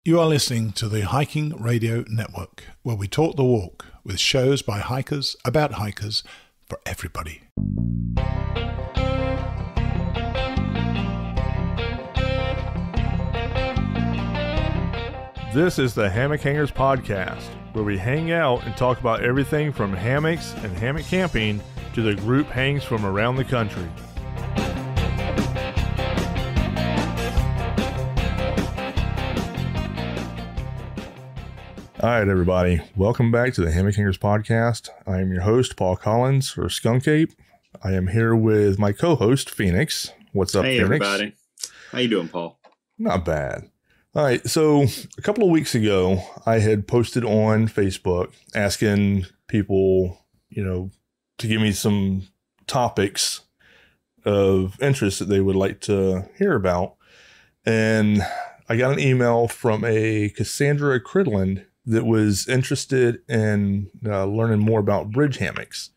You are listening to the Hiking Radio Network, where we talk the walk with shows by hikers, about hikers, for everybody. This is the Hammock Hangers Podcast, where we hang out and talk about everything from hammocks and hammock camping to the group hangs from around the country. All right, everybody. Welcome back to the Hammock Hangers Podcast. I am your host, Paul Collins, or Skunkape. I am here with my co-host, Pheonix. What's up, Hey, Pheonix? everybody. How you doing, Paul? Not bad. All right, so a couple of weeks ago, I had posted on Facebook asking people, to give me some topics of interest that they would like to hear about. And I got an email from a Cassandra Cridland that was interested in learning more about bridge hammocks.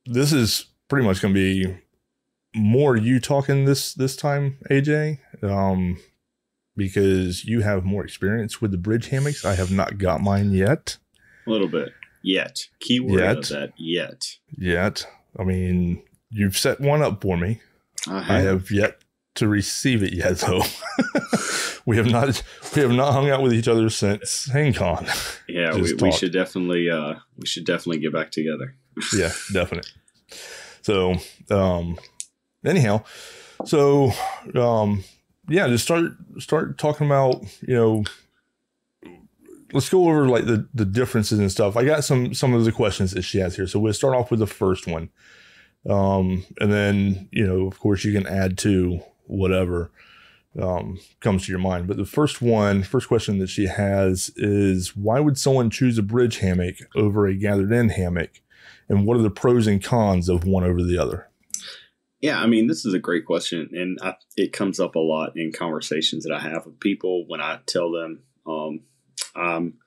This is pretty much going to be more you talking this time, AJ, because you have more experience with the bridge hammocks. I have not got mine yet. A little bit. Yet. Keyword of that, yet. Yet. I mean, you've set one up for me. I have yet to receive it yet, though. We have not hung out with each other since HangCon. Yeah, we should definitely get back together. Yeah, definitely. So, anyhow, so just start talking about, let's go over like the differences and stuff. I got some of the questions that she has here. So we'll start off with the first one. And then, of course you can add to whatever comes to your mind. But the first question that she has is, why would someone choose a bridge hammock over a gathered in hammock? And what are the pros and cons of one over the other? Yeah, I mean, this is a great question. And it comes up a lot in conversations that I have with people when I tell them I'm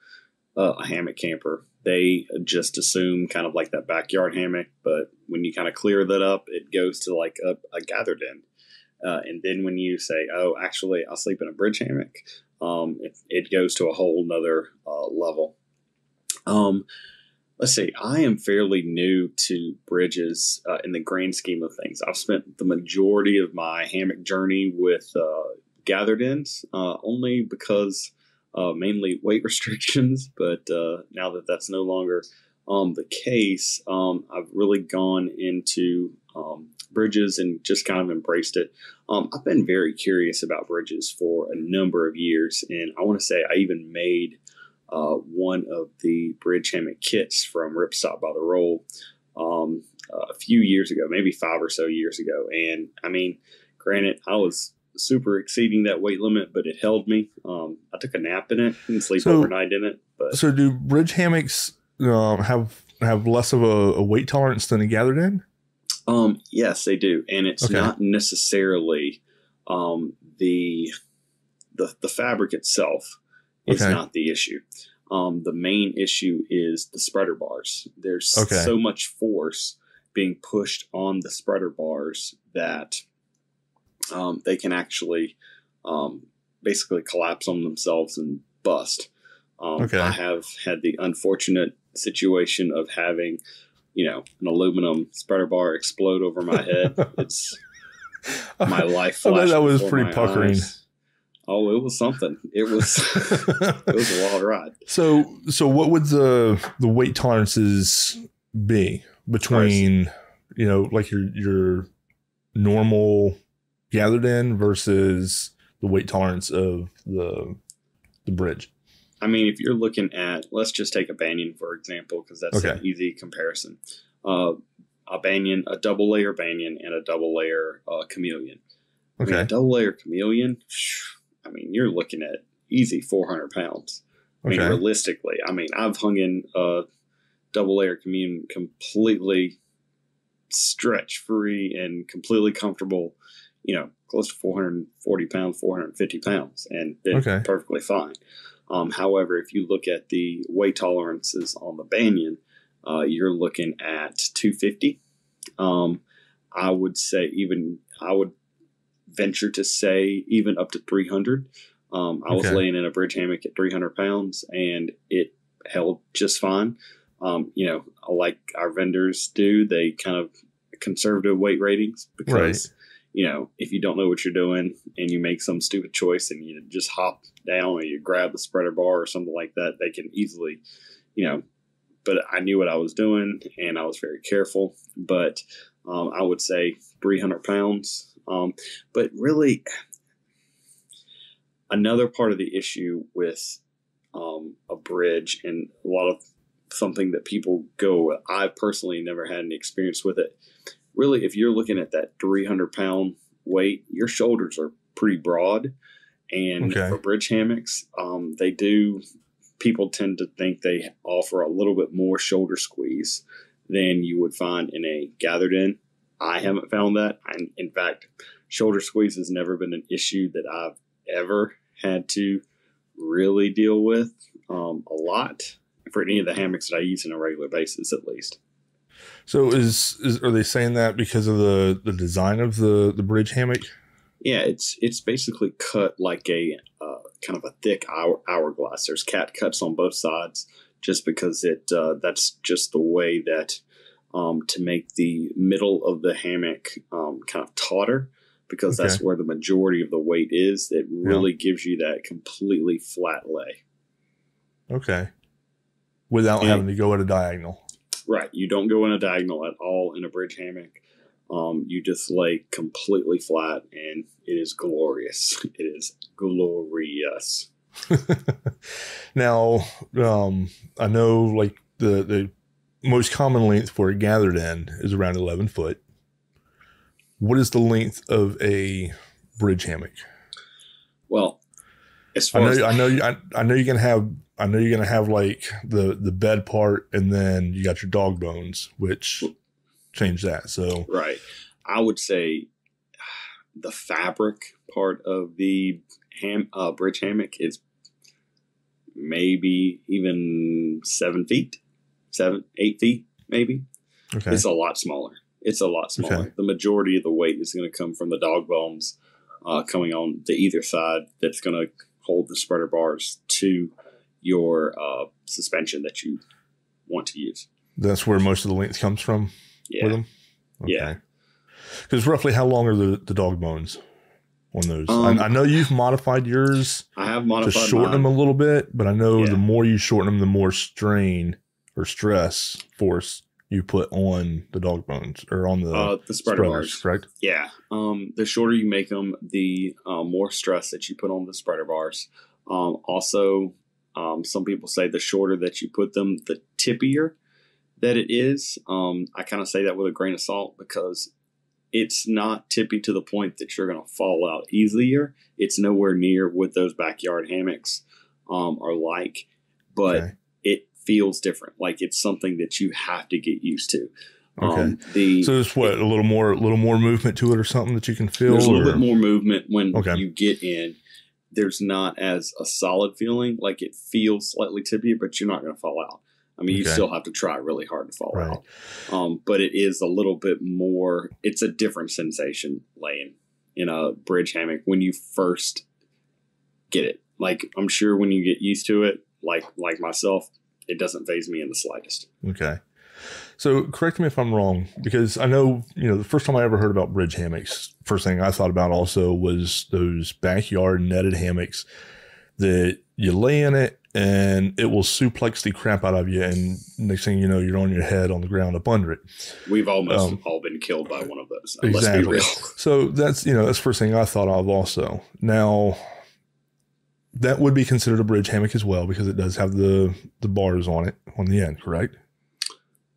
a hammock camper. They just assume kind of like that backyard hammock. But when you kind of clear that up, it goes to like a gathered in. And then when you say, oh, actually, I'll sleep in a bridge hammock, it goes to a whole nother level. Let's see. I am fairly new to bridges in the grand scheme of things. I've spent the majority of my hammock journey with gathered ins, only because mainly weight restrictions. But now that that's no longer the case, I've really gone into bridges and just kind of embraced it. I've been very curious about bridges for a number of years, and I want to say I even made one of the bridge hammock kits from Ripstop by the Roll a few years ago, maybe 5 or so years ago. And I mean, granted, I was super exceeding that weight limit, but it held me. I took a nap in it and sleep overnight in it. But so do bridge hammocks have less of a weight tolerance than a gathered in? Yes, they do. And it's not necessarily the fabric itself is not the issue. The main issue is the spreader bars. There's so much force being pushed on the spreader bars that they can actually basically collapse on themselves and bust. I have had the unfortunate situation of having an aluminum spreader bar explode over my head. It's my life. I bet that was pretty puckering. Eyes. Oh, it was something. It was a wild ride. So what would the weight tolerances be between, like your normal gathered in versus the weight tolerance of the bridge? I mean, if you're looking at, let's just take a Banyan, for example, because that's an easy comparison. A Banyan, a double layer Banyan, and a double layer Chameleon. I mean, a double layer Chameleon, I mean, you're looking at easy 400 pounds. I mean, realistically, I've hung in a double layer Chameleon completely stretch free and completely comfortable, close to 440 pounds, 450 pounds, and been perfectly fine. However, if you look at the weight tolerances on the Banyan, you're looking at 250. I would venture to say even up to 300. I was laying in a bridge hammock at 300 pounds, and it held just fine. Like our vendors do, they kind of conservative weight ratings because, if you don't know what you're doing and you make some stupid choice and you just hop down or you grab the spreader bar or something like that, they can easily, but I knew what I was doing and I was very careful. But I would say 300 pounds. But really, another part of the issue with a bridge and a lot of something that people go, I personally never had any experience with it. Really, if you're looking at that 300-pound weight, your shoulders are pretty broad. And for bridge hammocks, people tend to think they offer a little bit more shoulder squeeze than you would find in a gathered in. I haven't found that. In fact, shoulder squeeze has never been an issue that I've ever had to really deal with a lot for any of the hammocks that I use on a regular basis, at least. So are they saying that because of the design of the bridge hammock? Yeah, it's basically cut like a kind of a thick hourglass. There's cat cuts on both sides, just because that's just the way that to make the middle of the hammock kind of tauter, because that's where the majority of the weight is. It really gives you that completely flat lay. Okay. Without having to go at a diagonal. Right. You don't go in a diagonal at all in a bridge hammock. You just lay completely flat, and it is glorious. It is glorious. Now, I know like the most common length for a gathered end is around 11 foot. What is the length of a bridge hammock? Well, as far I know you're gonna have like the bed part, and then you got your dog bones, which change that. So right, I would say the fabric part of the bridge hammock is maybe even 7 feet, 8 feet, maybe. Okay, it's a lot smaller. Okay. The majority of the weight is going to come from the dog bones coming on the either side. That's going to hold the spreader bars to your suspension that you want to use. That's where most of the length comes from with them? Okay. Yeah. Because roughly how long are the dog bones on those? I know you've modified yours. I have modified to shorten them a little bit, but I know the more you shorten them, the more strain or stress force you put on the dog bones or on the spreader bars, correct? Yeah. The shorter you make them, the more stress that you put on the spreader bars. Also, some people say the shorter that you put them, the tippier that it is. I kind of say that with a grain of salt, because it's not tippy to the point that you're going to fall out easier. It's nowhere near what those backyard hammocks are like, but it feels different. Like it's something that you have to get used to. Okay. So it's what, a little more movement to it or something that you can feel? There's a little bit more movement when you get in. There's not as a solid feeling. Like it feels slightly tippy, but you're not going to fall out. I mean, you still have to try really hard to fall out. But it is a little bit more, it's a different sensation laying in a bridge hammock when you first get it. Like, I'm sure when you get used to it, like myself, it doesn't faze me in the slightest. Okay. So correct me if I'm wrong, because I know, the first time I ever heard about bridge hammocks, first thing I thought about also was those backyard netted hammocks that you lay in it and it will suplex the crap out of you. And next thing you know, you're on your head on the ground up under it. We've almost all been killed by one of those. Exactly. Let's be real. So that's the first thing I thought of also. Now, that would be considered a bridge hammock as well, because it does have the bars on it on the end, correct?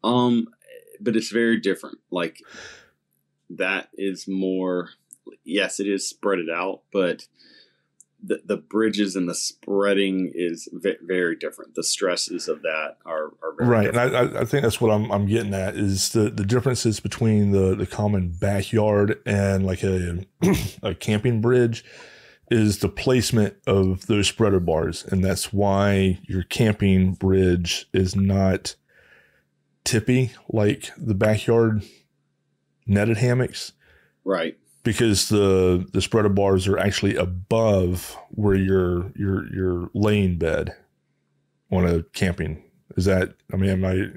But it's very different. Like that is more, yes, it is spread it out, but the bridges and the spreading is very different. The stresses of that are very different. And I think that's what I'm getting at is the differences between the common backyard and like a camping bridge is the placement of those spreader bars. And that's why your camping bridge is not tippy like the backyard netted hammocks. Right. because the spreader bars are actually above where your laying bed on a camping. Is that, I mean, am I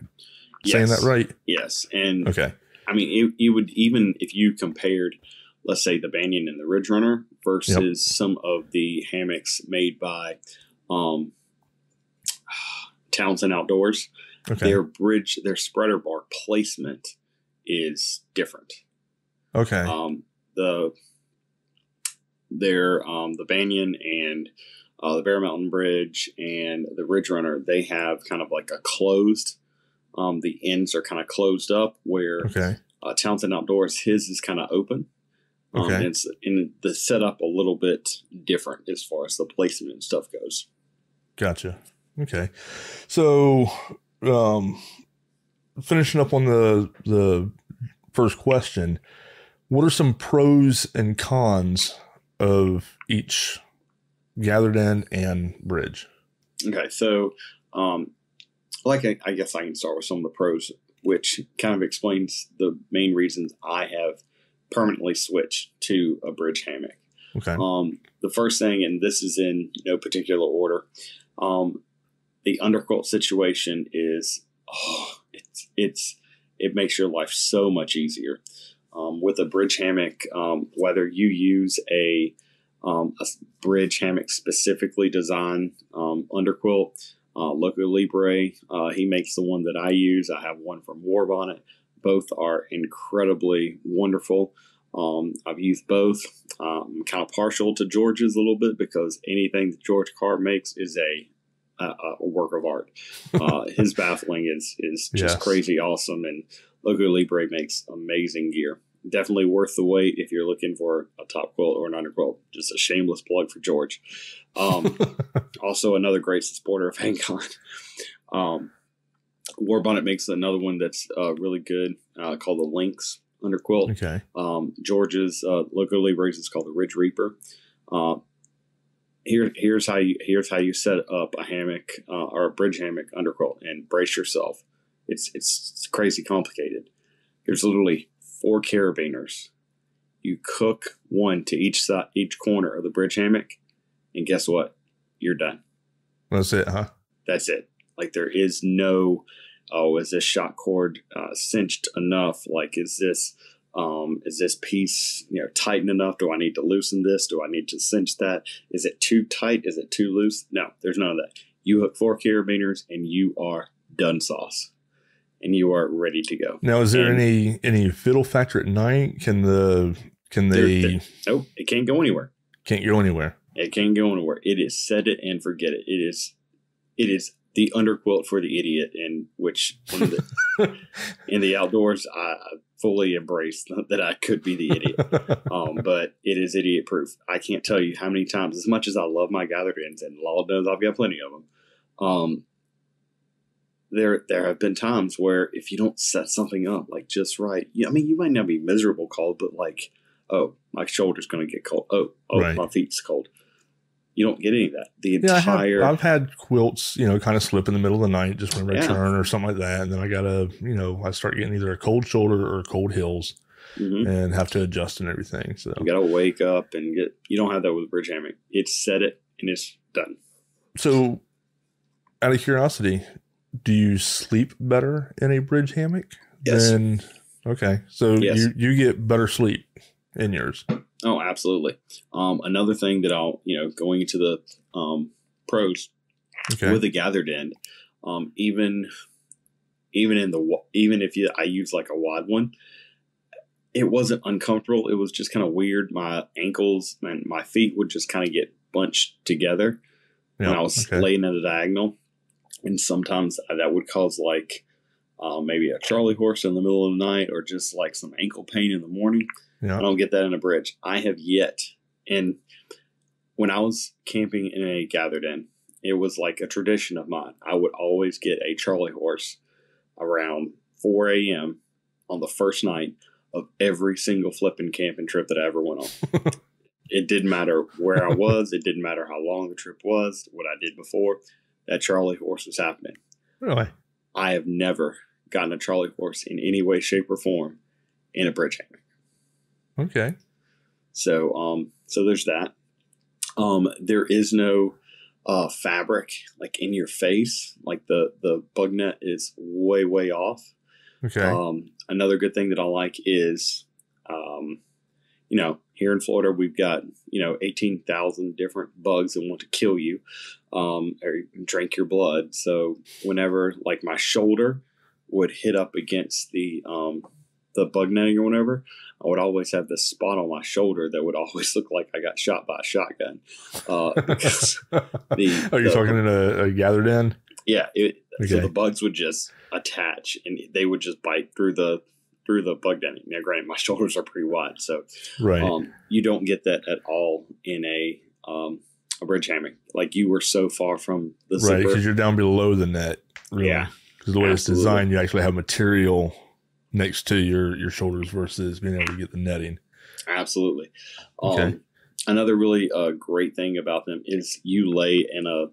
saying that right? Yes. And okay. I mean, it would, even if you compared, let's say, the Banyan and the Ridge Runner versus some of the hammocks made by Townsend Outdoors, their spreader bar placement is different. Okay. The Banyan and the Bear Mountain Bridge and the Ridge Runner, they have kind of like a closed, the ends are kind of closed up, where Townsend Outdoors, his is kind of open. And it's in the setup a little bit different as far as the placement and stuff goes. Gotcha. Okay. So, finishing up on the first question, what are some pros and cons of each gathered end and bridge? Okay. So, I guess I can start with some of the pros, which kind of explains the main reasons I have permanently switched to a bridge hammock. Okay. The first thing, and this is in no particular order, the underquilt situation is, it makes your life so much easier. With a bridge hammock, whether you use a bridge hammock specifically designed underquilt, Loco Libre, he makes the one that I use. I have one from War Bonnet. Both are incredibly wonderful. I've used both. I'm kind of partial to George's a little bit because anything that George Carr makes is a work of art. His baffling is just crazy awesome, and Loco Libre makes amazing gear. Definitely worth the wait if you're looking for a top quilt or an underquilt. Just a shameless plug for George. Also, another great supporter of Hancon. War Bonnet makes another one that's really good called the Lynx underquilt. Okay. George's Loco Libre's is called the Ridge Reaper. Here's how you set up a hammock or a bridge hammock underquilt, and brace yourself. It's crazy complicated. There's literally 4 carabiners. You cook one to each corner of the bridge hammock, and guess what? You're done. That's it, huh? That's it. Like, there is no, is this shock cord cinched enough? Like, is this piece tight enough? Do I need to loosen this? Do I need to cinch that? Is it too tight? Is it too loose? No, there's none of that. You hook 4 carabiners and you are done sauce, and you are ready to go. Now, is there any fiddle factor at night? Can they? Nope, it can't go anywhere. Can't go anywhere. It can't go anywhere. It is set it and forget it. It is the underquilt for the idiot, in which in the outdoors I fully embrace that I could be the idiot. But it is idiot proof. I can't tell you how many times, as much as I love my gathered ends, and Law knows I've got plenty of them. There have been times where if you don't set something up like just right, you might not be miserable cold, but like, oh, my shoulder's going to get cold. Oh, right. My feet's cold. You don't get any of that. I've had quilts, kind of slip in the middle of the night just whenever I turn or something like that. And then I got to, I start getting either a cold shoulder or cold heels and have to adjust and everything. So you got to wake up and you don't have that with a bridge hammock. It's set it and it's done. So out of curiosity, do you sleep better in a bridge hammock? Yes. Okay. So you get better sleep in yours. Oh, absolutely. Another thing that I'll, going into the pros with a gathered end, even if I use like a wide one, it wasn't uncomfortable. It was just kind of weird. My ankles and my feet would just kind of get bunched together when I was laying at a diagonal. And sometimes that would cause like maybe a Charlie horse in the middle of the night, or just like some ankle pain in the morning. Yeah. I don't get that in a bridge. I have yet. And when I was camping in a gathered end, it was like a tradition of mine. I would always get a Charlie horse around 4 a.m. on the first night of every single flipping camping trip that I ever went on. It didn't matter where I was. It didn't matter how long the trip was, what I did before. That Charlie horse was happening. Really? I have never gotten a Charlie horse in any way, shape, or form in a bridge hammock. Okay. So there's that. There is no fabric like in your face. Like the bug net is way off. Okay. Another good thing that I like is, here in Florida, we've got, 18,000 different bugs that want to kill you, or drink your blood. So whenever like my shoulder would hit up against the bug netting or whatever, I would always have this spot on my shoulder that would always look like I got shot by a shotgun. Because you're talking in a gathered in? Yeah. Okay. So the bugs would just attach and they would just bite through the bug netting. Now, granted, my shoulders are pretty wide, so right. You don't get that at all in a bridge hammock. Like you were so far from the zipper. Right, because you're down below the net. Really. Yeah. Because the way it's designed, you actually have material next to your shoulders versus being able to get the netting. Absolutely. Okay. Another really great thing about them is you lay in a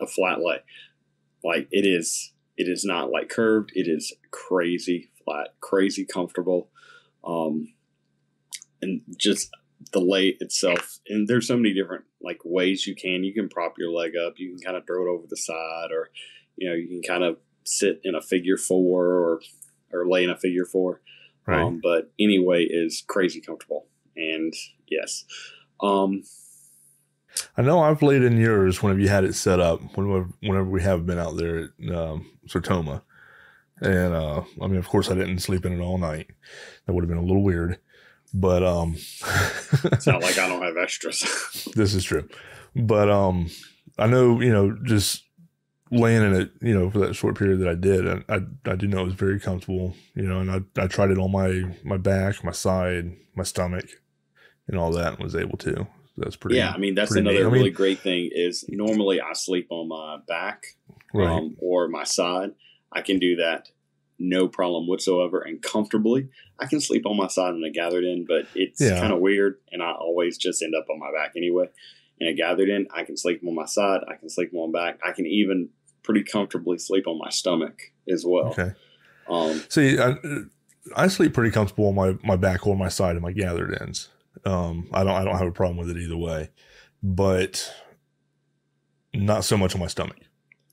flat lay. Like it is not like curved. It is crazy flat, crazy comfortable. And just the lay itself. And there's so many different like ways you can prop your leg up. You can kind of throw it over the side, or, you can kind of sit in a figure four or lay in a figure four. Right. But anyway, is crazy comfortable. And yes. I know I've laid in yours whenever you had it set up, whenever we have been out there at Sertoma. And, of course I didn't sleep in it all night. That would have been a little weird, but, it's not like I don't have extras. This is true. But, I know, just laying in it, for that short period that I did, I do know it was very comfortable, and I tried it on my back, my side, my stomach, and all that, and was able to. That's pretty. Yeah, that's another really great thing is normally I sleep on my back, right, or my side. I can do that no problem whatsoever and comfortably. I can sleep on my side in a gathered in, but it's kind of weird, and I always just end up on my back anyway. In a gathered in, I can sleep on my side. I can sleep on my back. I can even pretty comfortably sleep on my stomach as well. Okay. See, I sleep pretty comfortable on my back or my side in my gathered ends. I don't have a problem with it either way, but not so much on my stomach.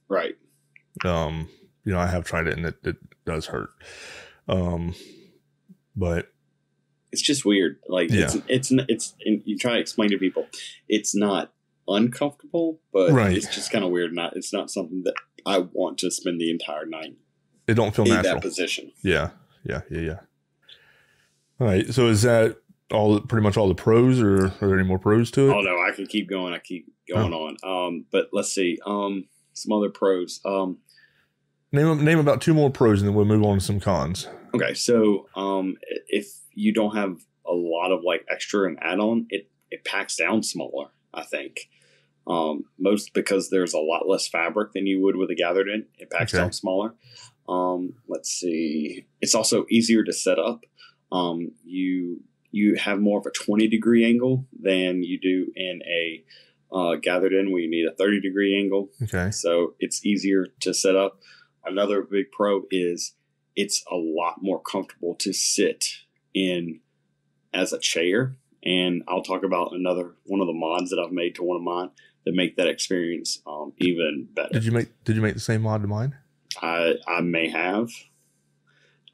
Right. I have tried it and it does hurt. But it's just weird. Like it's and you try to explain to people, it's not uncomfortable, but it's just kind of weird. It's not something that I want to spend the entire night. It don't feel natural. That position. Yeah. All right. So is that pretty much all the pros, or are there any more pros to it? Oh no, I can keep going. I keep going on. But let's see. Some other pros. Name about 2 more pros, and then we'll move on to some cons. Okay, so if you don't have a lot of like extra and add-on, it packs down smaller, I think. Most because there's a lot less fabric than you would with a gathered in. It packs down smaller. Let's see. It's also easier to set up. You have more of a 20-degree angle than you do in a gathered in where you need a 30-degree angle. Okay. So it's easier to set up. Another big pro is it's a lot more comfortable to sit in as a chair. And I'll talk about one of the mods that I've made to one of mine that make that experience even better. Did you make the same mod to mine? I may have.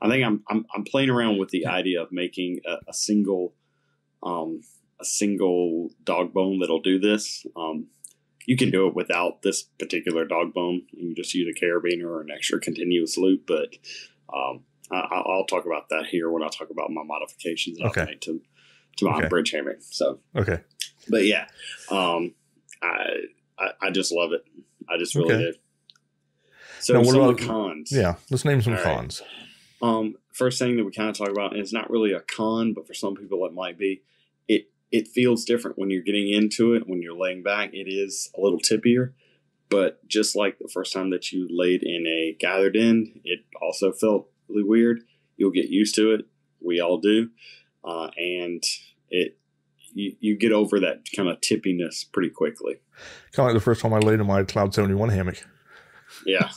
I think I'm playing around with the idea of making a single dog bone that'll do this. You can do it without this particular dog bone. You can just use a carabiner or an extra continuous loop, but I'll talk about that here when I talk about my modifications that I've made to my bridge hammock. So but yeah, I just love it. I just really did. So now, some of the cons. Yeah, let's name some cons. First thing that we kind of talk about, and it's not really a con, but for some people it might be. It feels different when you're getting into it. When you're laying back, it is a little tippier. But just like the first time that you laid in a gathered in, it also felt really weird. You'll get used to it. We all do. And you get over that kind of tippiness pretty quickly. Kind of like the first time I laid in my Cloud 71 hammock. Yeah.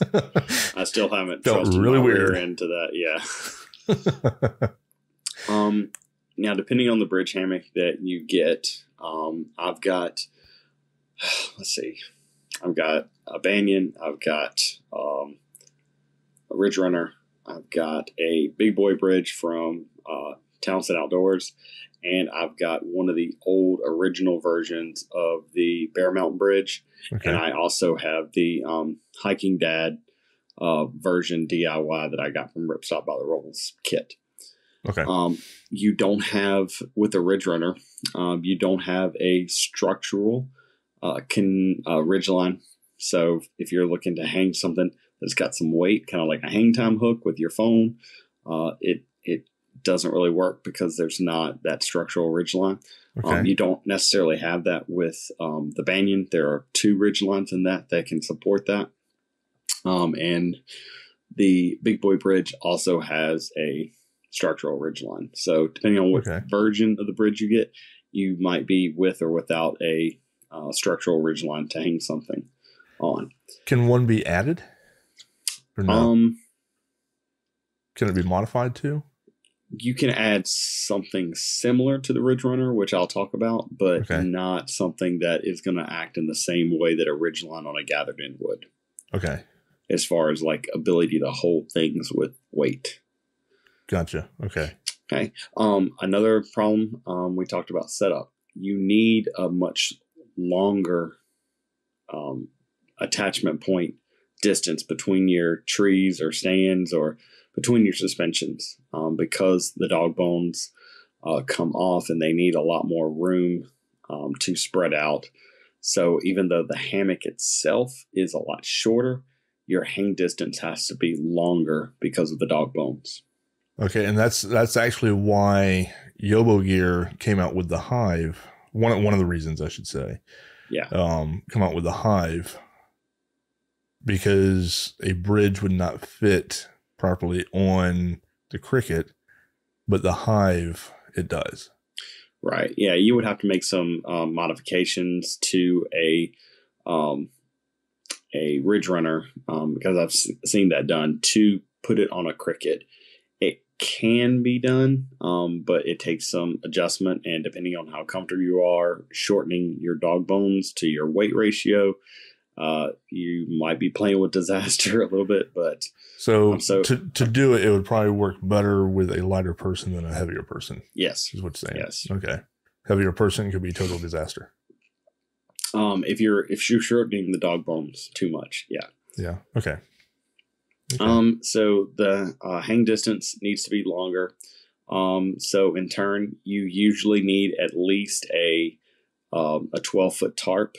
I still haven't felt trusted really my weird rear end to that. Yeah. Now, depending on the bridge hammock that you get, I've got, let's see, I've got a Banyan, I've got a Ridge Runner, I've got a big boy bridge from Townsend Outdoors, and I've got one of the old original versions of the Bear Mountain Bridge. Okay. And I also have the Hiking Dad version DIY that I got from Ripstop by the Rolls kit. Okay. You don't have, with the Ridge Runner, you don't have a structural ridgeline. So if you're looking to hang something that's got some weight, kind of like a hang time hook with your phone, it doesn't really work because there's not that structural ridgeline. Okay. You don't necessarily have that with the Banyan. There are 2 ridgelines in that can support that. And the Big Boy Bridge also has a structural ridgeline. So depending on what version of the bridge you get, you might be with or without a structural ridgeline to hang something on. Can one be added? Or no? Can it be modified too? You can add something similar to the Ridge Runner, which I'll talk about, but not something that is going to act in the same way that a ridgeline on a gathered end would. Okay. As far as like ability to hold things with weight. Gotcha. Okay. Okay. Another problem, we talked about setup. You need a much longer attachment point distance between your trees or stands or between your suspensions, because the dog bones come off and they need a lot more room to spread out. So even though the hammock itself is a lot shorter, your hang distance has to be longer because of the dog bones. Okay, and that's actually why Yobo Gear came out with the Hive. One of the reasons, I should say. Yeah. Come out with the Hive because a bridge would not fit properly on the Cricket, but the Hive it does. Right. Yeah, you would have to make some modifications to a Ridge Runner because I've seen that done to put it on a Cricket. It can be done, but it takes some adjustment, and depending on how comfortable you are, shortening your dog bones to your weight ratio, you might be playing with disaster a little bit. But so to do it, it would probably work better with a lighter person than a heavier person. Yes, is what you're saying. Yes. Okay. Heavier person could be total disaster. If you're shortening the dog bones too much, yeah. Yeah. Okay. So the hang distance needs to be longer. So in turn, you usually need at least a 12-foot tarp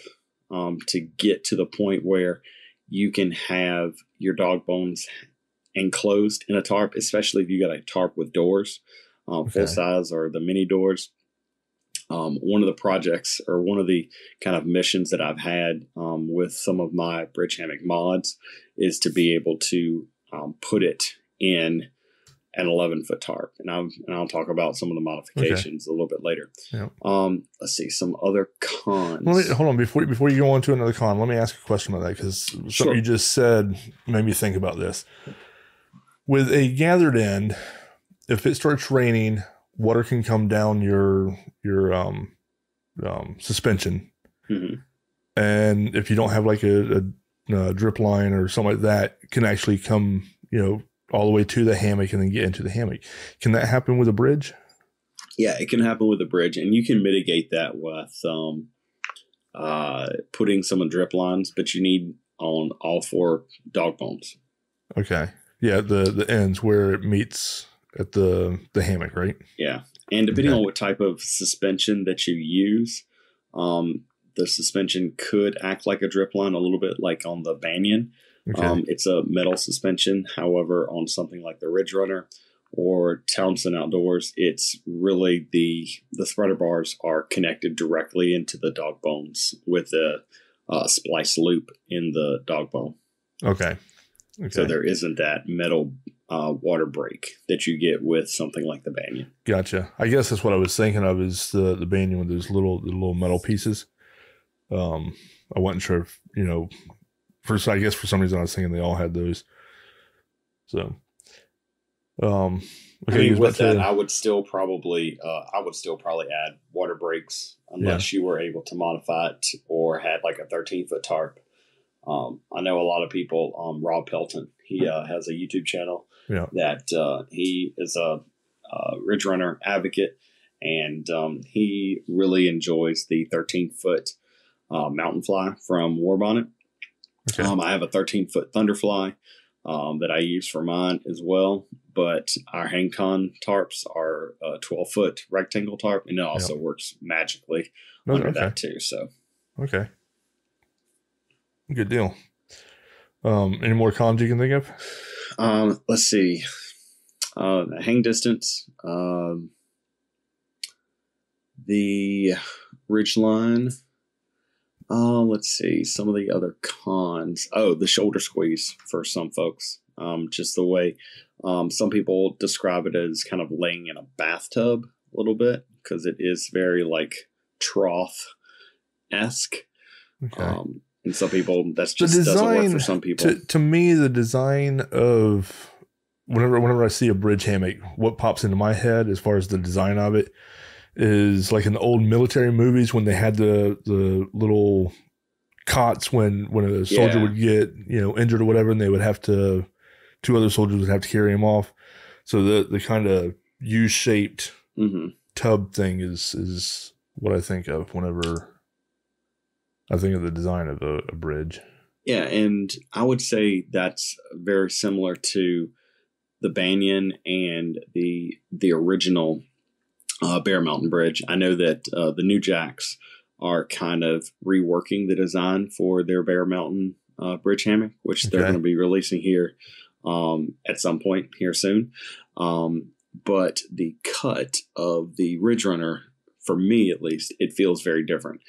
to get to the point where you can have your dog bones enclosed in a tarp, especially if you got a tarp with doors, full size or the mini doors. One of the projects or one of the kind of missions that I've had with some of my bridge hammock mods is to be able to put it in an 11-foot tarp, and I'll talk about some of the modifications a little bit later. Yeah. Let's see some other cons. Hold on before you go on to another con. Let me ask a question about that because something you just said made me think about this. With a gathered end, if it starts raining, water can come down your suspension, and if you don't have like a drip line or something like that, it can actually come all the way to the hammock and then get into the hammock. Can that happen with a bridge? Yeah, it can happen with a bridge, and you can mitigate that with putting some drip lines, but you need on all 4 dog bones. Okay. Yeah, the ends where it meets at the hammock, right? Yeah. And depending on what type of suspension that you use, the suspension could act like a drip line a little bit like on the Banyan. Okay. It's a metal suspension. However, on something like the Ridge Runner or Townsend Outdoors, it's really the spreader bars are connected directly into the dog bones with a splice loop in the dog bone. Okay. So there isn't that metal water break that you get with something like the Banyan. Gotcha. I guess that's what I was thinking of is the Banyan with those little metal pieces. I wasn't sure if, I guess for some reason I was thinking they all had those. So, Okay, I you mean, was with about that, to. I would still probably add water breaks unless you were able to modify it or had like a 13-foot tarp. I know a lot of people. Rob Pelton, he has a YouTube channel Yeah. that he is a ridge runner advocate, and he really enjoys the 13-foot mountain fly from Warbonnet. Okay. I have a 13-foot Thunderfly that I use for mine as well. But our HangCon tarps are a 12-foot rectangle tarp, and it also works magically under that too. So, okay, good deal. Any more cons you can think of? Let's see. Hang distance, the ridgeline. Let's see some of the other cons. Oh, the shoulder squeeze for some folks. Just the way some people describe it as kind of laying in a bathtub a little bit because it is very like trough-esque. Okay. And some people that's The just doesn't work design for some people. to me, the design of whenever I see a bridge hammock, what pops into my head as far as the design of it is like in the old military movies when they had the little cots when a soldier would get injured or whatever, and they would have to two other soldiers would have to carry him off. So the kind of U-shaped tub thing is what I think of whenever I think of the design of a bridge. Yeah, and I would say that's very similar to the Banyan and the original Bear Mountain Bridge. I know that the New Jacks are kind of reworking the design for their Bear Mountain bridge hammock, which they're going to be releasing here at some point here soon. But the cut of the Ridge Runner, for me at least, it feels very different.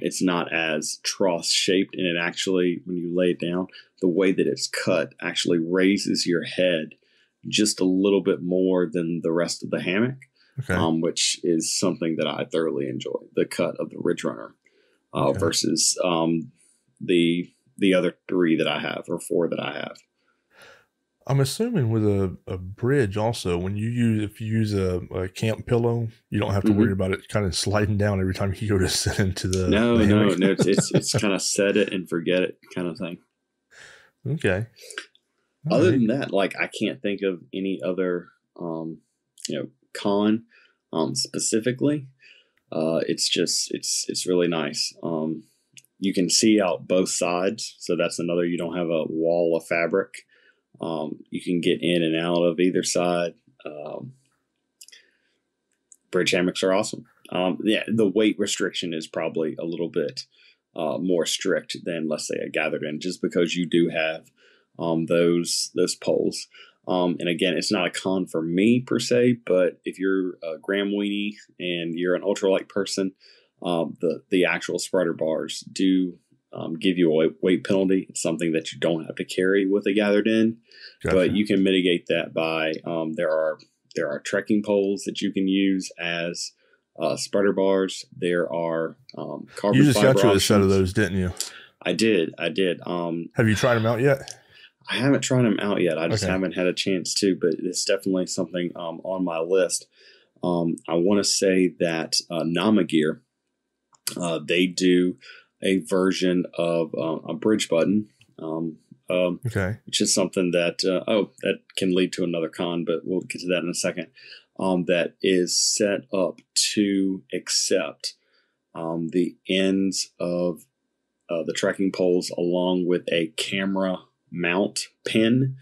It's not as trough shaped, and it actually, when you lay it down, the way that it's cut actually raises your head just a little bit more than the rest of the hammock, which is something that I thoroughly enjoy. The cut of the Ridge Runner versus the other three that I have or four that I have. I'm assuming with a bridge also, when if you use a camp pillow, you don't have to worry about it kind of sliding down every time you go to sit into the No. It's kind of set it and forget it kind of thing. Okay. Other than that, like I can't think of any other con specifically. It's really nice. You can see out both sides, so that's another. You don't have a wall of fabric. You can get in and out of either side. Bridge hammocks are awesome. The weight restriction is probably a little bit more strict than, let's say, a gathered in, just because you do have those poles. And again, it's not a con for me per se, but if you're a gram weenie and you're an ultralight person, the actual spreader bars do give you a weight penalty. It's something that you don't have to carry with a gathered in, but you can mitigate that by there are trekking poles that you can use as spreader bars. There are carbon. You just fiber got you a options. set of those, didn't you? I did. Have you tried them out yet? I haven't tried them out yet. I just haven't had a chance to, but it's definitely something on my list. I want to say that Nama Gear, they do a version of a bridge button, which is something that that can lead to another con, but we'll get to that in a second. That is set up to accept the ends of the trekking poles along with a camera mount pin.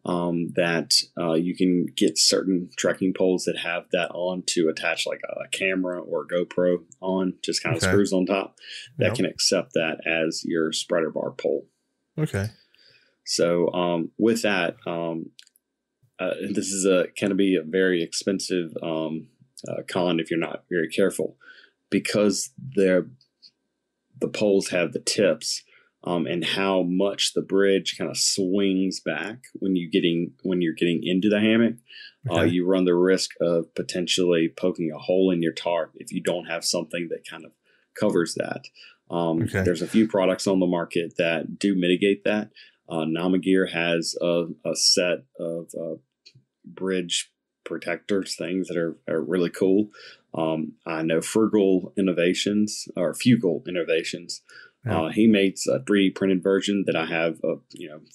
That you can get certain trekking poles that have that on to attach like a camera or a GoPro on, just kind of screws on top that can accept that as your spreader bar pole. Okay. So with that, this is can be a very expensive con if you're not very careful, because the poles have the tips. And how much the bridge kind of swings back when you're getting into the hammock, you run the risk of potentially poking a hole in your tarp if you don't have something that kind of covers that. There's a few products on the market that do mitigate that. Nama Gear has a set of bridge protectors things that are really cool. I know Frugal Innovations or Fugal Innovations. Yeah. He makes a 3D printed version that I have, 4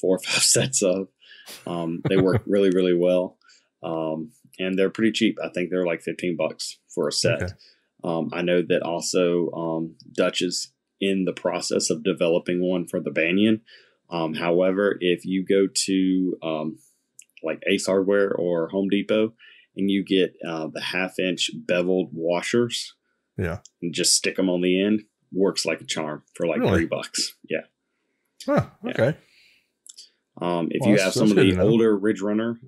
or 5 sets of. They work really, really well. And they're pretty cheap. I think they're like $15 for a set. Okay. I know that also Dutch is in the process of developing one for the Banyan. However, if you go to like Ace Hardware or Home Depot and you get the 1/2-inch beveled washers, yeah, and just stick them on the end, works like a charm for like really? $3. Yeah. Huh, okay. If you have some of the older Ridge Runner,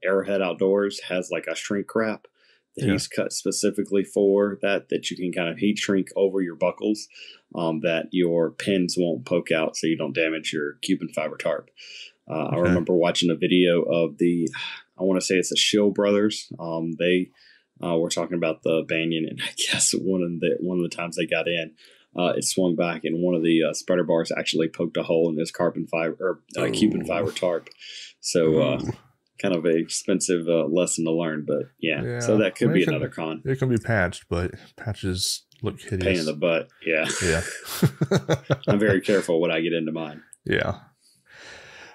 Arrowhead Outdoors has like a shrink wrap that he's cut specifically for that you can kind of heat shrink over your buckles, that your pins won't poke out so you don't damage your Cuban fiber tarp. I remember watching a video of I want to say it's the Shill brothers. They were talking about the Banyan, and I guess one of the times they got in, it swung back, and one of the spreader bars actually poked a hole in his carbon fiber or Cuban fiber tarp. So kind of an expensive lesson to learn, but yeah. So that could be another con. It can be patched, but patches look hideous. Pain in the butt. Yeah. Yeah. I'm very careful when I get into mine. Yeah.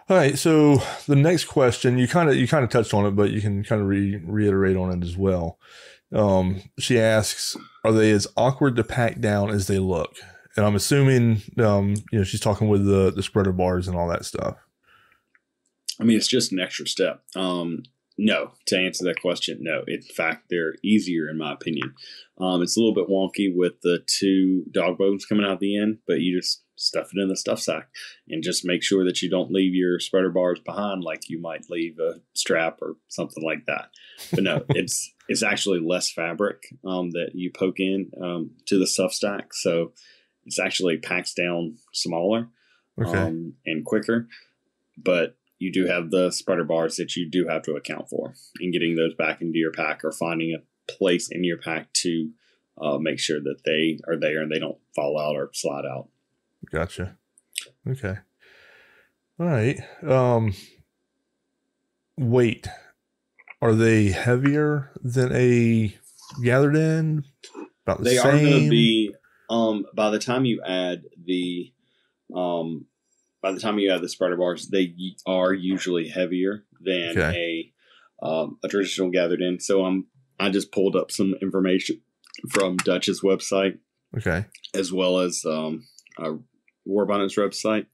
All right. So the next question, you kind of touched on it, but you can kind of reiterate on it as well. She asks, are they as awkward to pack down as they look? And I'm assuming, she's talking with the spreader bars and all that stuff. I mean, it's just an extra step. No, to answer that question, no. In fact, they're easier in my opinion. It's a little bit wonky with the 2 dog bones coming out the end, but you just stuff it in the stuff sack and just make sure that you don't leave your spreader bars behind like you might leave a strap or something like that. But no, it's actually less fabric that you poke in to the stuff stack. So it's actually packs down smaller and quicker. But you do have the spreader bars that you do have to account for, and getting those back into your pack or finding a place in your pack to make sure that they are there and they don't fall out or slide out. Gotcha. Okay. All right. Weight. Are they heavier than a gathered in? About the same? They are going to be, by the time you add the spreader bars, they are usually heavier than a traditional gathered in. So I just pulled up some information from Dutch's website, as well as Warbonnet's website.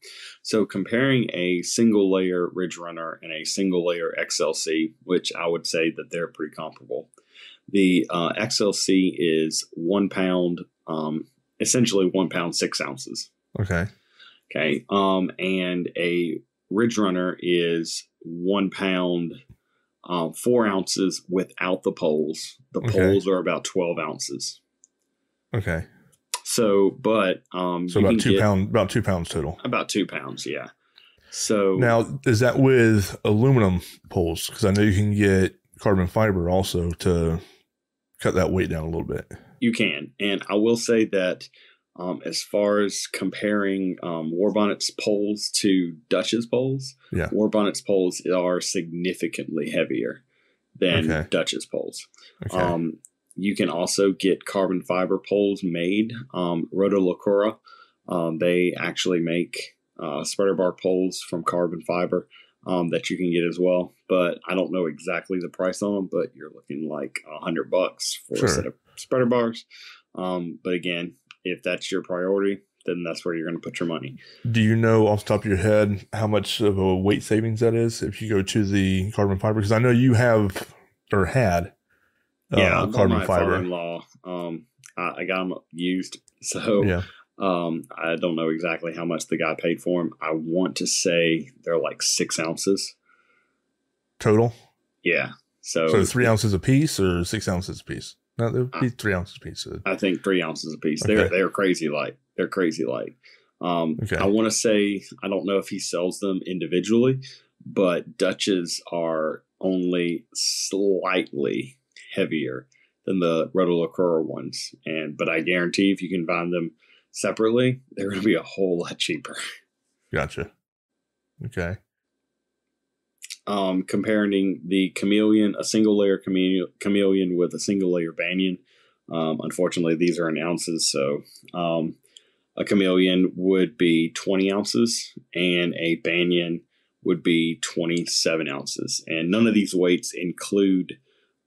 So comparing a single layer Ridge Runner and a single layer XLC, which I would say that they're pretty comparable. The XLC is 1 pound, essentially 1 pound 6 ounces. Okay. And a Ridge Runner is 1 pound 4 ounces without the poles. The poles are about 12 ounces. Okay. So, but so about 2 pounds, about 2 pounds total. About 2 pounds, yeah. So now, is that with aluminum poles? Because I know you can get carbon fiber also to cut that weight down a little bit. You can, and I will say that as far as comparing Warbonnet's poles to Dutch's poles, Warbonnet's poles are significantly heavier than Dutch's poles. You can also get carbon fiber poles made. Rotolacora, they actually make spreader bar poles from carbon fiber that you can get as well. But I don't know exactly the price on them, but you're looking like $100 for a set of spreader bars. But again, if that's your priority, then that's where you're going to put your money. Do you know off the top of your head how much of a weight savings that is if you go to the carbon fiber? Because I know you have or had carbon fiber. Father-in-law, I got them used, so I don't know exactly how much the guy paid for them. I want to say they're like 6 ounces total. Yeah, so 3 ounces a piece or 6 ounces a piece? No, they'd be 3 ounces a piece. I think 3 ounces a piece. They're crazy light. They're crazy light. I want to say, I don't know if he sells them individually, but Dutch's are only slightly heavier than the Rotolacora ones. But I guarantee if you can find them separately, they're going to be a whole lot cheaper. Gotcha. Okay. comparing the chameleon, a single layer chameleon with a single layer banyan. Unfortunately, these are in ounces, so a chameleon would be 20 ounces and a banyan would be 27 ounces. And none of these weights include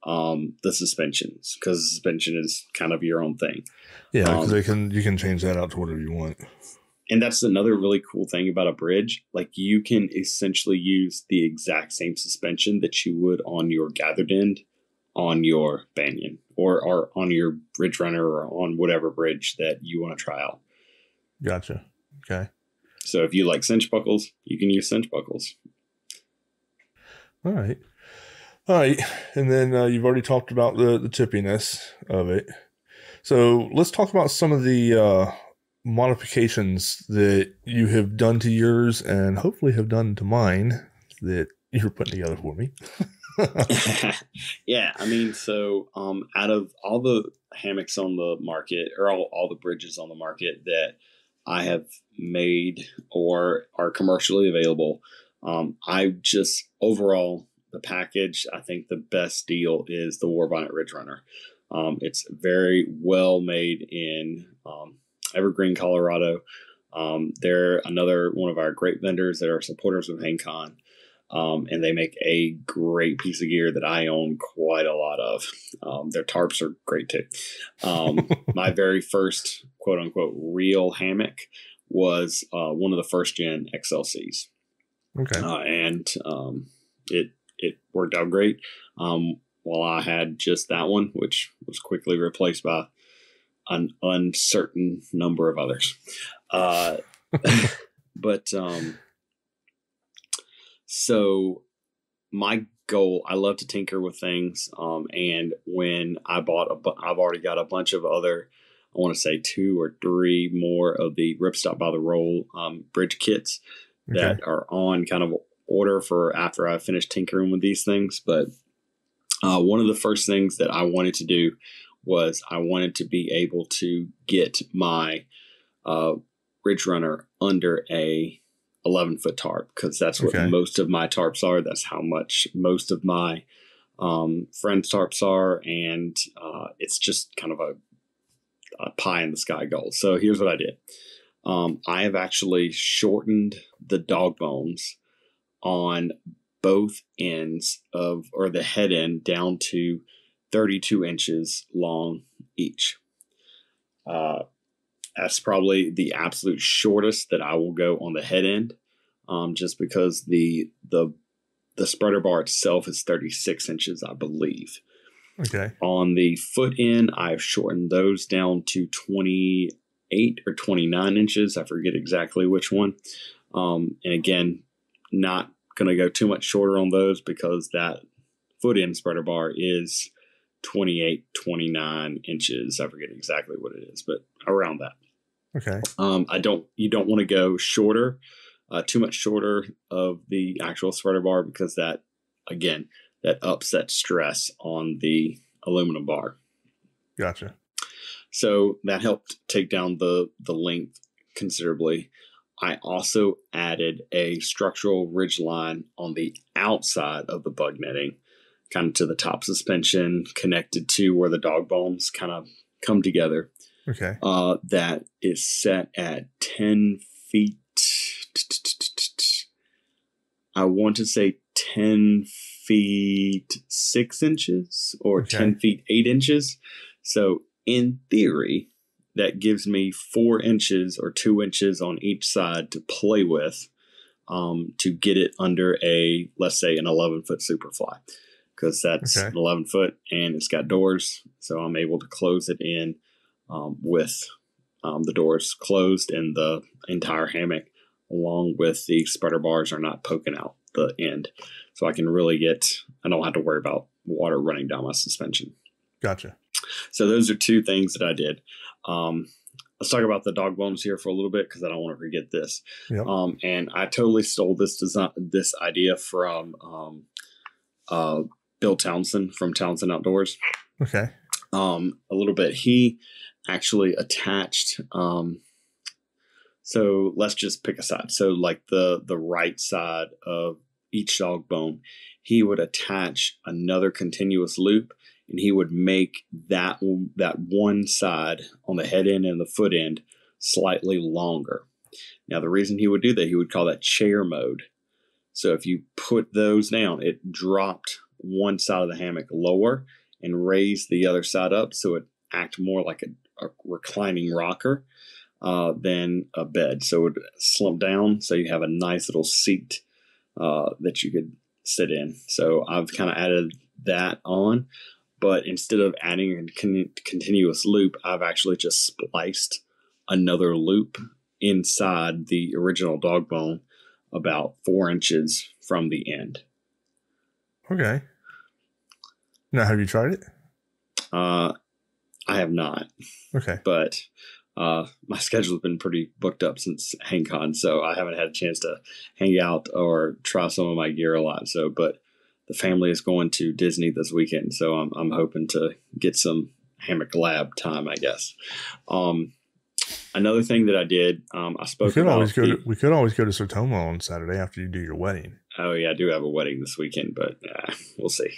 the suspensions, because suspension is kind of your own thing. Yeah, because you can change that out to whatever you want. And that's another really cool thing about a bridge. Like, you can essentially use the exact same suspension that you would on your gathered end on your banyan or on your bridge runner or on whatever bridge that you want to try out. Gotcha. Okay. So if you like cinch buckles, you can use cinch buckles. All right. And then you've already talked about the tippiness of it. So let's talk about some of the modifications that you have done to yours and hopefully have done to mine that you're putting together for me. Yeah, I mean, so out of all the hammocks on the market, or all the bridges on the market that I have made or are commercially available, I just overall the package, I think the best deal is the Warbonnet Ridge Runner. It's very well made in Evergreen, Colorado. They're another one of our great vendors that are supporters of HangCon. And they make a great piece of gear that I own quite a lot of. Their tarps are great too. My very first quote unquote real hammock was one of the first gen XLCs. Okay. And it worked out great. While I had just that one, which was quickly replaced by an uncertain number of others. But so my goal, I love to tinker with things. And when I bought I've already got a bunch of other, I want to say 2 or 3 more of the Ripstop by the Roll bridge kits that are on kind of order for after I finish tinkering with these things. But one of the first things that I wanted to do was I wanted to be able to get my Ridge Runner under a 11-foot tarp, because that's what most of my tarps are. That's how much most of my friends' tarps are, and it's just kind of a pie in the sky goal. So here's what I did. I have actually shortened the dog bones on both ends or the head end down to 32 inches long each. That's probably the absolute shortest that I will go on the head end, just because the spreader bar itself is 36 inches, I believe. Okay. On the foot end, I've shortened those down to 28 or 29 inches. I forget exactly which one. And again, not going to go too much shorter on those because that foot end spreader bar is 28, 29 inches. I forget exactly what it is, but around that. Okay. You don't want to go shorter, too much shorter of the actual spreader bar, because that, again, that upsets stress on the aluminum bar. Gotcha. So that helped take down the length considerably. I also added a structural ridge line on the outside of the bug netting, kind of to the top suspension, connected to where the dog bones kind of come together. Okay. That is set at 10 feet. I want to say 10 feet 6 inches or 10 feet 8 inches. So in theory, that gives me 4 inches or 2 inches on each side to play with, to get it under let's say an 11-foot Superfly, because that's an 11 foot and it's got doors. So I'm able to close it in with the doors closed and the entire hammock, along with the spreader bars are not poking out the end. So I don't have to worry about water running down my suspension. Gotcha. So those are 2 things that I did. Let's talk about the dog bones here for a little bit, because I don't want to forget this. Yep. And I totally stole this idea from Bill Townsend from Townsend Outdoors. Okay. A little bit. He actually attached. So let's just pick a side. So like the right side of each dog bone, he would attach another continuous loop, and he would make that one side on the head end and the foot end slightly longer. Now, the reason he would do that, he would call that chair mode. So if you put those down, it dropped one side of the hammock lower and raised the other side up, so it act more like a reclining rocker than a bed. So it would slump down, so you have a nice little seat that you could sit in. So I've kind of added that on, but instead of adding a continuous loop, I've actually just spliced another loop inside the original dog bone about 4 inches from the end. Okay. Now, have you tried it? I have not. Okay. But my schedule has been pretty booked up since HangCon, so I haven't had a chance to hang out or try some of my gear a lot. So, but the family is going to Disney this weekend, so I'm hoping to get some hammock lab time, I guess. Another thing that I did, I spoke we could about. We could always go to Sertoma on Saturday after you do your wedding. Oh yeah, I do have a wedding this weekend, but we'll see.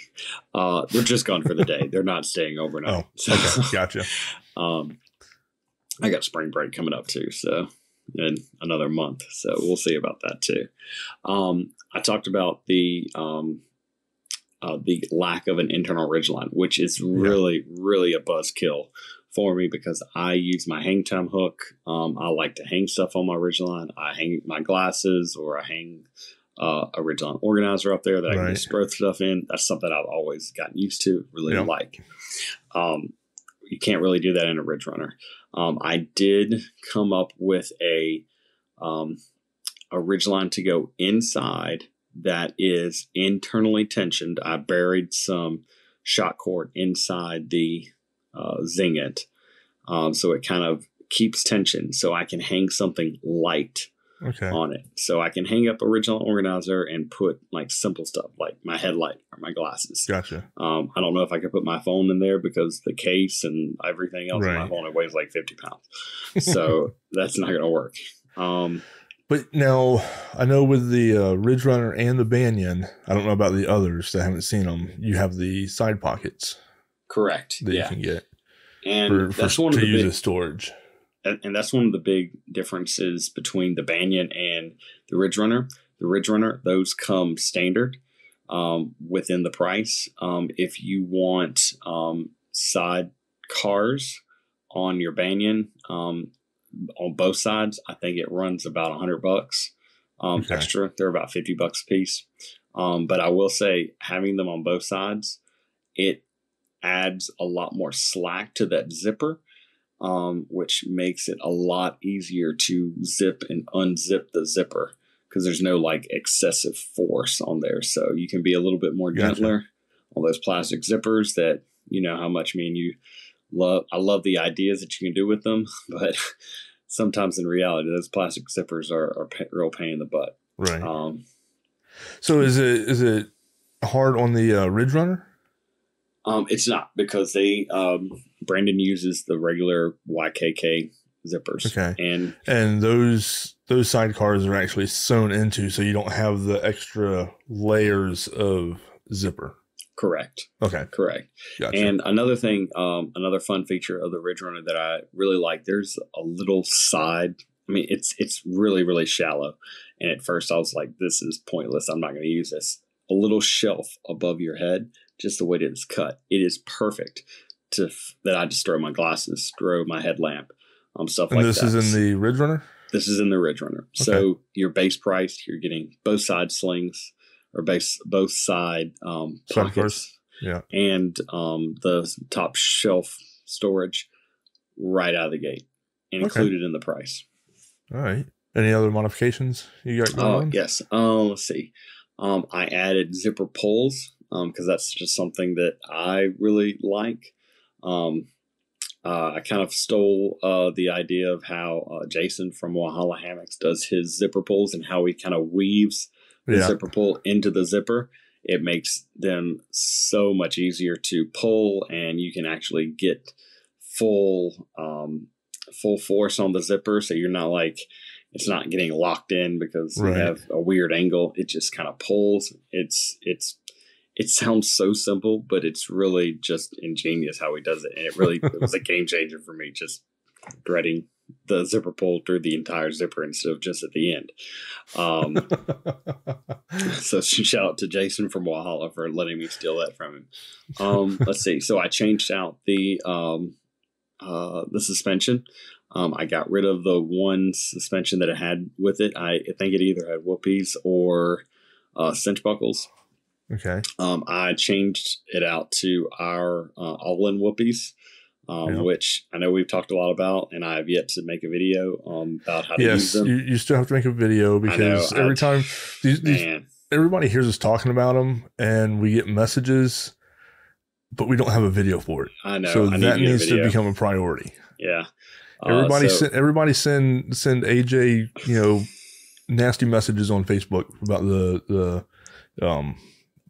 They're just gone for the day. They're not staying overnight. Oh, okay, gotcha. I got spring break coming up too, so in another month. So we'll see about that too. I talked about the lack of an internal ridgeline, which is really a buzzkill for me because I use my hang time hook. I like to hang stuff on my ridgeline. I hang my glasses, or I hang a ridgeline organizer up there that I can just throw stuff in. That's something I've always gotten used to, really like. You can't really do that in a ridge runner. I did come up with a ridgeline to go inside that is internally tensioned. I buried some shot cord inside the Zingit, so it kind of keeps tension, so I can hang something light on it. So I can hang up a ridgeline organizer and put like simple stuff like my headlight or my glasses. Gotcha. I don't know if I could put my phone in there because the case and everything else on my phone, it weighs like 50 pounds. So that's not going to work. But now I know with the Ridge Runner and the Banyan, I don't know about the others that I haven't seen them. You have the side pockets. Correct. That you can get. And that's one of the use as storage. And that's one of the big differences between the Banyan and the Ridge Runner. The Ridge Runner, those come standard within the price. If you want side cars on your Banyan on both sides, I think it runs about $100 extra. They're about $50 a piece. But I will say, having them on both sides, it adds a lot more slack to that zipper. Which makes it a lot easier to zip and unzip the zipper because there's no like excessive force on there. So you can be a little bit more gentler on those plastic zippers that, you know how much me and you love. I love the ideas that you can do with them, but sometimes in reality, those plastic zippers are real pain in the butt. Right. So is it hard on the Ridge Runner? It's not, because they Brandon uses the regular YKK zippers. Okay. And those sidecars are actually sewn into, so you don't have the extra layers of zipper. Correct. Okay. Correct. Gotcha. And another thing, another fun feature of the Ridge Runner that I really like, there's a little side. I mean, it's really shallow. And at first I was like, this is pointless. I'm not going to use this. A little shelf above your head, just the way that it's cut. It is perfect that I just throw my glasses, throw my headlamp, stuff like that. And this is in the Ridge Runner? This is in the Ridge Runner. Okay. So your base price, you're getting both side slings or both side pockets, and the top shelf storage right out of the gate, and included in the price. All right. Any other modifications you got going on? Yes. Let's see. I added zipper pulls because that's just something that I really like. I kind of stole the idea of how Jason from Walhalla Hammocks does his zipper pulls and how he kind of weaves the zipper pull into the zipper. It makes them so much easier to pull, and you can actually get full force on the zipper. So you're not like, it's not getting locked in because we Right. have a weird angle. It just kind of pulls. It sounds so simple, but it's really just ingenious how he does it. And it was a game changer for me, just threading the zipper pull through the entire zipper instead of just at the end. So shout out to Jason from Walhalla for letting me steal that from him. Let's see. So I changed out the suspension. I got rid of the one suspension that it had with it. I think it either had whoopies or cinch buckles. Okay. I changed it out to our all-in whoopies, which I know we've talked a lot about, and I have yet to make a video about how to use them. You still have to make a video because every time everybody hears us talking about them, and we get messages, but we don't have a video for it. I know. So that needs to become a priority. Yeah. Everybody send AJ, nasty messages on Facebook about the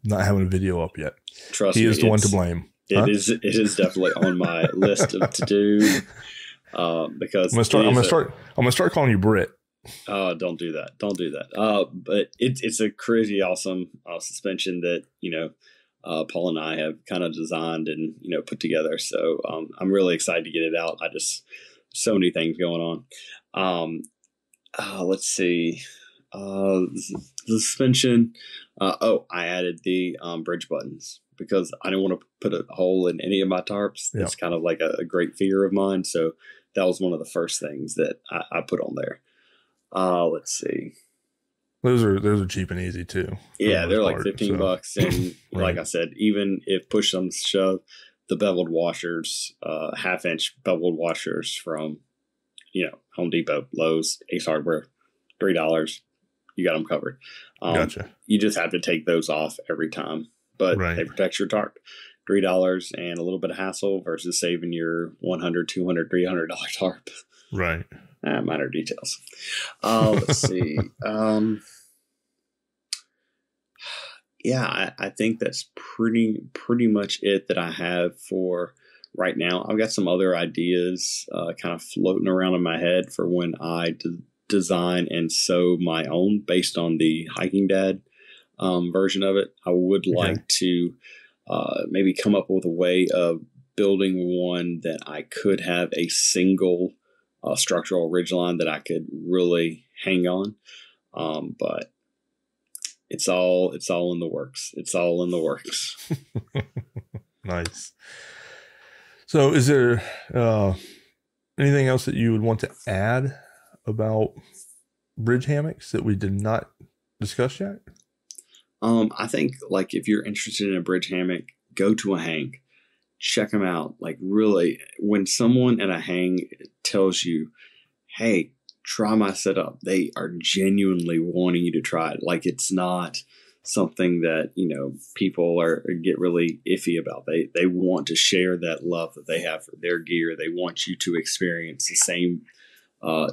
not having a video up yet. Trust me, he is the one to blame. It is definitely on my list of to do. Because I'm gonna start calling you Britt. Don't do that. Don't do that. But it's a crazy awesome suspension that Paul and I have kind of designed and put together. So I'm really excited to get it out. So many things going on. Let's see. The suspension. I added the bridge buttons because I didn't want to put a hole in any of my tarps. Yeah. It's kind of like a great fear of mine. So that was one of the first things that I put on there. Let's see. Those are cheap and easy too. Yeah, they're like $15, and right. Like I said, even if push comes to shove, the beveled washers, half-inch beveled washers from Home Depot, Lowe's, Ace Hardware, $3. You got them covered. Gotcha. You just have to take those off every time, but they protect your tarp. $3 and a little bit of hassle versus saving your $100, $200, $300 tarp. Right. Minor details. Let's see. Yeah, I think that's pretty much it that I have for right now. I've got some other ideas kind of floating around in my head for when I design and sew my own based on the Hiking Dad version of it. I would like to maybe come up with a way of building one that I could have a single structural ridgeline that I could really hang on. But it's all in the works. It's all in the works. Nice. So is there anything else that you would want to add about bridge hammocks that we did not discuss yet? I think if you're interested in a bridge hammock, go to a hang. Check them out. Really, when someone at a hang tells you, hey, try my setup, they are genuinely wanting you to try it. It's not something that, people get really iffy about. They want to share that love that they have for their gear. They want you to experience the same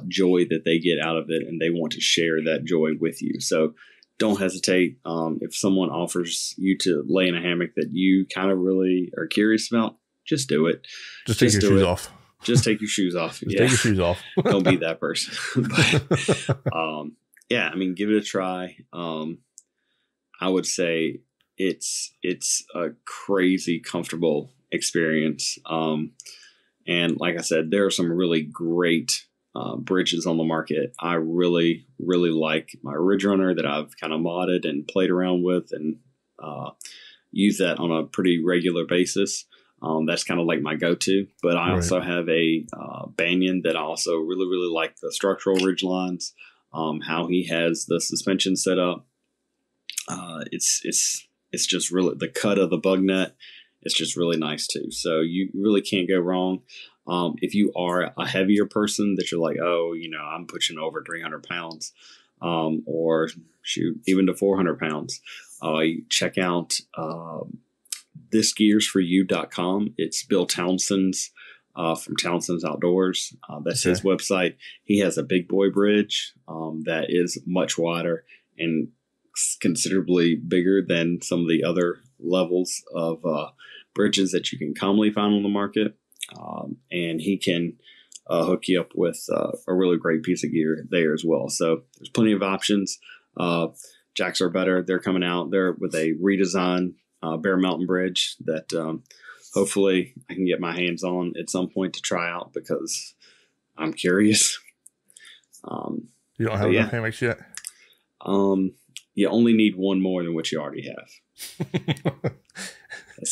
joy that they get out of it, and they want to share that joy with you. So don't hesitate. If someone offers you to lay in a hammock that you kind of really are curious about, just do it. Just take your shoes off. Just take your shoes off. Take your shoes off. Don't be that person. But, give it a try. I would say it's a crazy comfortable experience. And like I said, there are some really great bridges on the market. I really, really like my Ridge Runner that I've kind of modded and played around with and use that on a pretty regular basis. That's kind of like my go-to. But I also have a Banyan that I also really, really like the structural ridge lines, how he has the suspension set up. It's just really the cut of the bug net. It's just really nice too. So you really can't go wrong. If you are a heavier person that you're like, I'm pushing over 300 pounds, or shoot, even to 400 pounds, you check out thisgearsforyou.com. It's Bill Townsend's from Townsend's Outdoors. That's his website. He has a big boy bridge that is much wider and considerably bigger than some of the other levels of bridges that you can commonly find on the market. And he can hook you up with a really great piece of gear there as well. So there's plenty of options. Jacks are better. They're coming out there with a redesigned Bear Mountain bridge that hopefully I can get my hands on at some point to try out because I'm curious. You don't have enough hammocks yet? You only need one more than what you already have.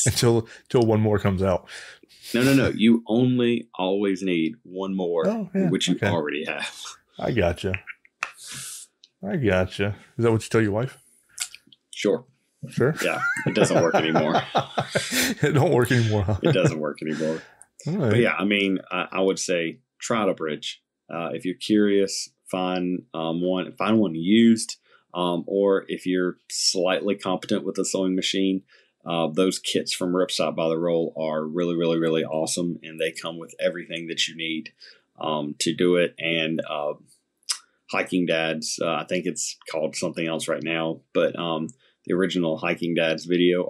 until one more comes out. No. You only always need one more, which you already have. I gotcha. Is that what you tell your wife? Sure. Yeah, it doesn't work anymore. It don't work anymore, huh? It doesn't work anymore. All right. But yeah, I mean, I would say try out a bridge. If you're curious, find one used, or if you're slightly competent with a sewing machine, those kits from Ripstop by the Roll are really, really, really awesome, and they come with everything that you need to do it. And Hiking Dads, I think it's called something else right now, but the original Hiking Dads video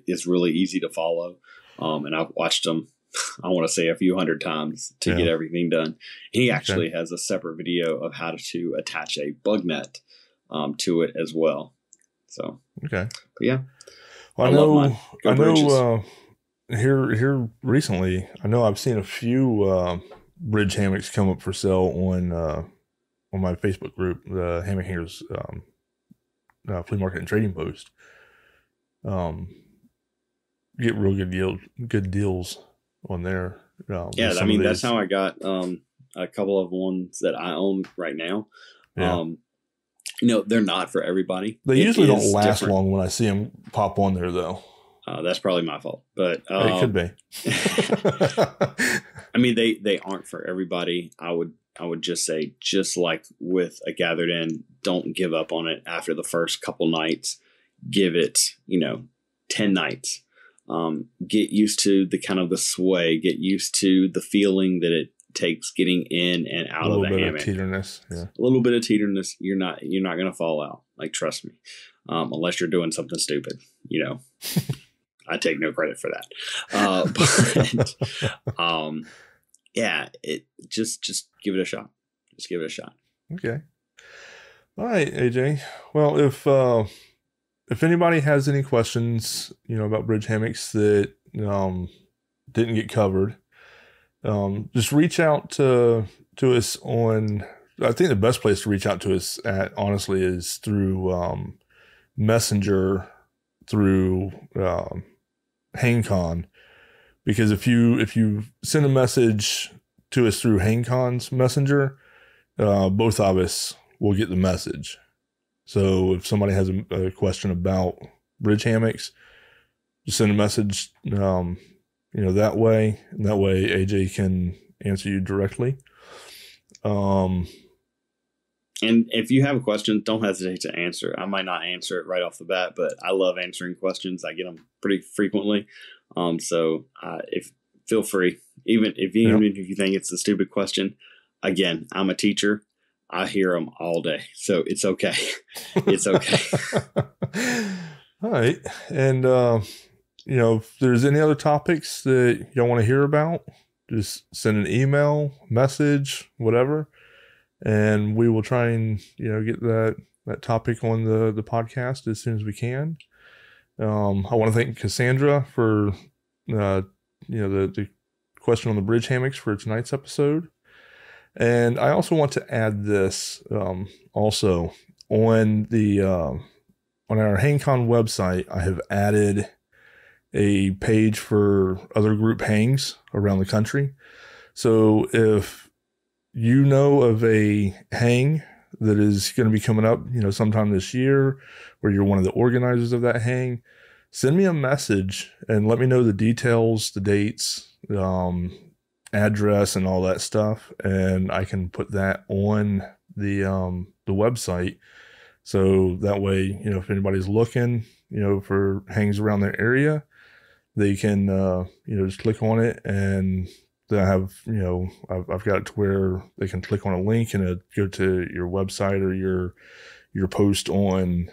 is really easy to follow, and I've watched them, I want to say a few hundred times to get everything done. He actually has a separate video of how to attach a bug net to it as well. So but yeah. Well, I know here recently, I know I've seen a few bridge hammocks come up for sale on my Facebook group, the Hammock Hangers Flea Market and Trading Post. Get real good deals on there. I mean, that's how I got a couple of ones that I own right now. They're not for everybody. They usually don't last long when I see them pop on there, though. That's probably my fault, but it could be. I mean, they aren't for everybody. I would just say, just like with a Gathered In, don't give up on it after the first couple nights. Give it, 10 nights. Get used to the kind of the sway. Get used to the feeling that it takes getting in and out of the hammock. A little bit of teeterness. You're not going to fall out. Like, trust me. Unless you're doing something stupid, I take no credit for that. Just give it a shot. Just give it a shot. Okay. All right, AJ. Well, if anybody has any questions, about bridge hammocks that didn't get covered, just reach out to us on. I think the best place to reach out to us at, honestly, is through Messenger, through HangCon, because if you send a message to us through HangCon's Messenger, both of us will get the message. So if somebody has a question about bridge hammocks, just send a message, that way. And that way AJ can answer you directly. And if you have a question, don't hesitate to answer. I might not answer it right off the bat, but I love answering questions. I get them pretty frequently. Feel free, even if you think it's a stupid question. Again, I'm a teacher. I hear them all day, so it's okay. It's okay. All right. And, if there's any other topics that y'all want to hear about, just send an email, message, whatever. And we will try and, get that topic on the podcast as soon as we can. I want to thank Cassandra for, the question on the bridge hammocks for tonight's episode. And I also want to add this, also on on our HangCon website, I have added a page for other group hangs around the country. So if you know of a hang that is going to be coming up, sometime this year, or you're one of the organizers of that hang, send me a message and let me know the details, the dates, address, and all that stuff, and I can put that on the website. So that way, if anybody's looking, for hangs around their area, they can, just click on it, and then I have, I've got it to where they can click on a link and it go to your website or your post on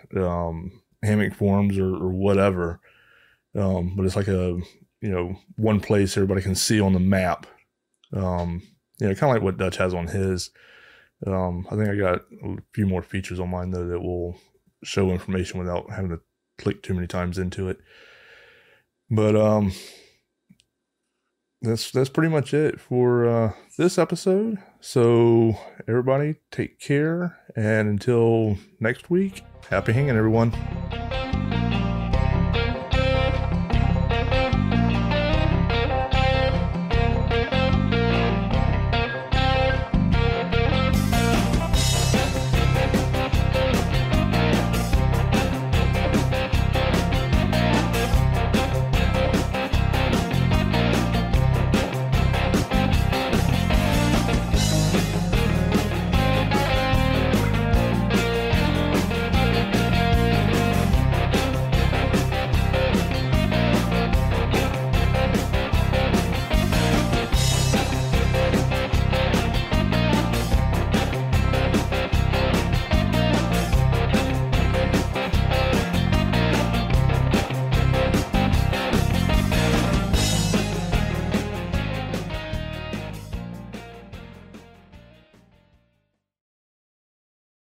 Hammock forums or whatever. But it's like a, one place everybody can see on the map, kind of like what Dutch has on his. I think I got a few more features on mine though that will show information without having to click too many times into it. But that's pretty much it for this episode. So everybody take care, and until next week, happy hanging, everyone.